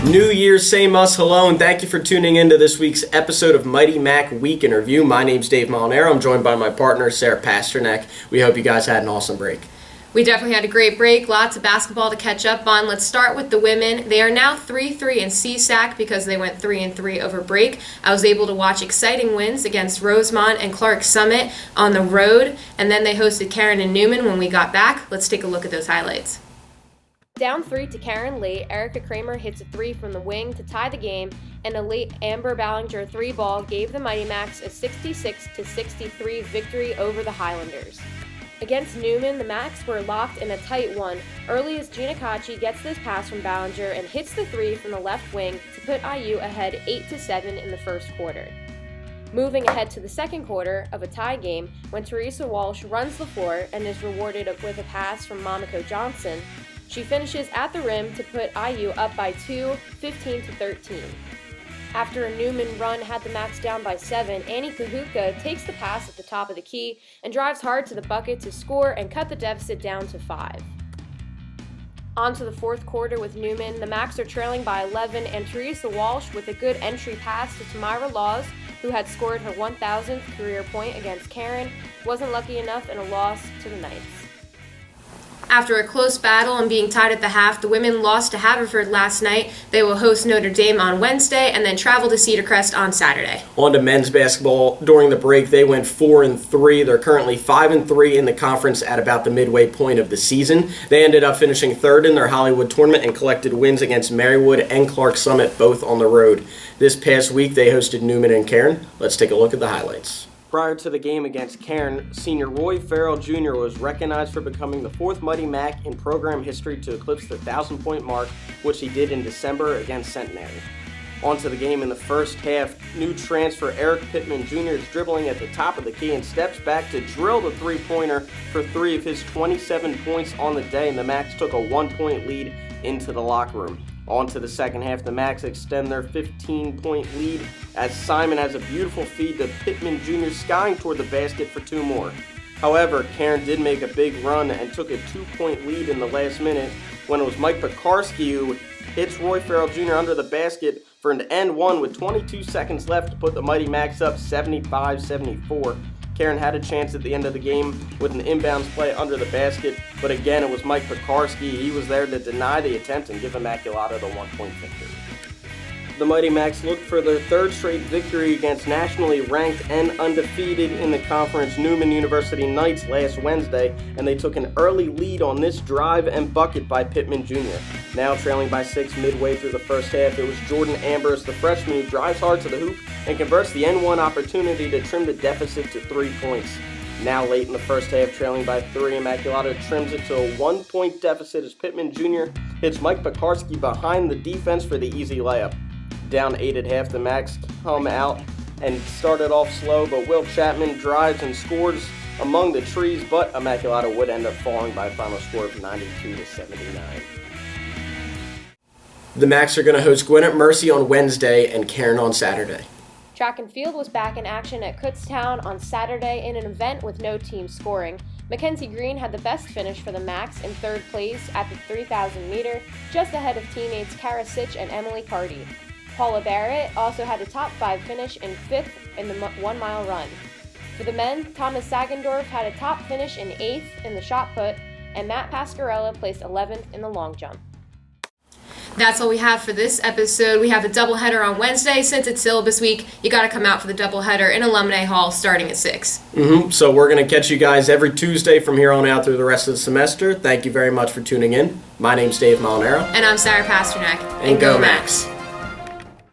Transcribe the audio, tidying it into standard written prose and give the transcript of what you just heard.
New Year, same us, hello, and thank you for tuning in to this week's episode of Mighty Mac Week in Review. My name's Dave Molinaro. I'm joined by my partner, Sarah Pasternak. We hope you guys had an awesome break. We definitely had a great break, lots of basketball to catch up on. Let's start with the women. They are now 3-3 in CSAC because they went 3-3 over break. I was able to watch exciting wins against Rosemont and Clark Summit on the road, and then they hosted Karen and Newman when we got back. Let's take a look at those highlights. Down 3 to Karen late, Erica Kramer hits a 3 from the wing to tie the game, and a late Amber Ballinger 3 ball gave the Mighty Macs a 66-63 victory over the Highlanders. Against Newman, the Macs were locked in a tight one, early as Gina Kachi gets this pass from Ballinger and hits the 3 from the left wing to put IU ahead 8-7 in the first quarter. Moving ahead to the second quarter of a tie game, when Teresa Walsh runs the floor and is rewarded with a pass from Momoko Johnson, she finishes at the rim to put IU up by 2, 15-13. After a Newman run had the Macs down by 7, Annie Kahuka takes the pass at the top of the key and drives hard to the bucket to score and cut the deficit down to 5. On to the fourth quarter with Newman, the Macs are trailing by 11, and Teresa Walsh with a good entry pass to Tamira Laws, who had scored her 1,000th career point against Karen, wasn't lucky enough in a loss to the Knights. After a close battle and being tied at the half, the women lost to Haverford last night. They will host Notre Dame on Wednesday and then travel to Cedar Crest on Saturday. On to men's basketball. During the break, they went 4-3. They're currently 5-3 in the conference at about the midway point of the season. They ended up finishing third in their Hollywood tournament and collected wins against Marywood and Clark Summit, both on the road. This past week, they hosted Newman and Karen. Let's take a look at the highlights. Prior to the game against Karen, senior Roy Farrell Jr. was recognized for becoming the fourth Mighty Mac in program history to eclipse the 1,000-point mark, which he did in December against Centenary. On to the game in the first half, new transfer Eric Pittman Jr. is dribbling at the top of the key and steps back to drill the three-pointer for 3 of his 27 points on the day, and the Macs took a 1-point lead into the locker room. On to the second half, the Macs extend their 15-point lead as Simon has a beautiful feed to Pittman Jr. skying toward the basket for 2 more. However, Karen did make a big run and took a 2-point lead in the last minute when it was Mike Pekarsky who hits Roy Farrell Jr. under the basket for an end one with 22 seconds left to put the Mighty Macs up 75-74. Karen had a chance at the end of the game with an inbounds play under the basket, but again, it was Mike Pekarsky. He was there to deny the attempt and give Immaculata the 1-point victory. The Mighty Macs looked for their third straight victory against nationally ranked and undefeated in the conference Newman University Knights last Wednesday, and they took an early lead on this drive and bucket by Pittman Jr. Now trailing by 6 midway through the first half, it was Jordan Ambrose, the freshman, who drives hard to the hoop and converts the N1 opportunity to trim the deficit to 3 points. Now late in the first half, trailing by 3, Immaculata trims it to a 1-point deficit as Pittman Jr. hits Mike Pekarsky behind the defense for the easy layup. Down 8 at half, the Macs come out and started off slow, but Will Chapman drives and scores among the trees, but Immaculata would end up falling by a final score of 92-79. The Macs are going to host Gwinnett Mercy on Wednesday and Karen on Saturday. Track and field was back in action at Kutztown on Saturday in an event with no team scoring. Mackenzie Green had the best finish for the Macs in third place at the 3,000 meter, just ahead of teammates Kara Sitch and Emily Carty. Paula Barrett also had a top 5 finish in 5th in the 1-mile run. For the men, Thomas Sagendorf had a top finish in 8th in the shot put, and Matt Pascarella placed 11th in the long jump. That's all we have for this episode. We have a doubleheader on Wednesday. Since it's syllabus week, you got to come out for the doubleheader in Alumni Hall starting at 6. So we're going to catch you guys every Tuesday from here on out through the rest of the semester. Thank you very much for tuning in. My name's Dave Molinaro. And I'm Sarah Pasternak. And go Macs.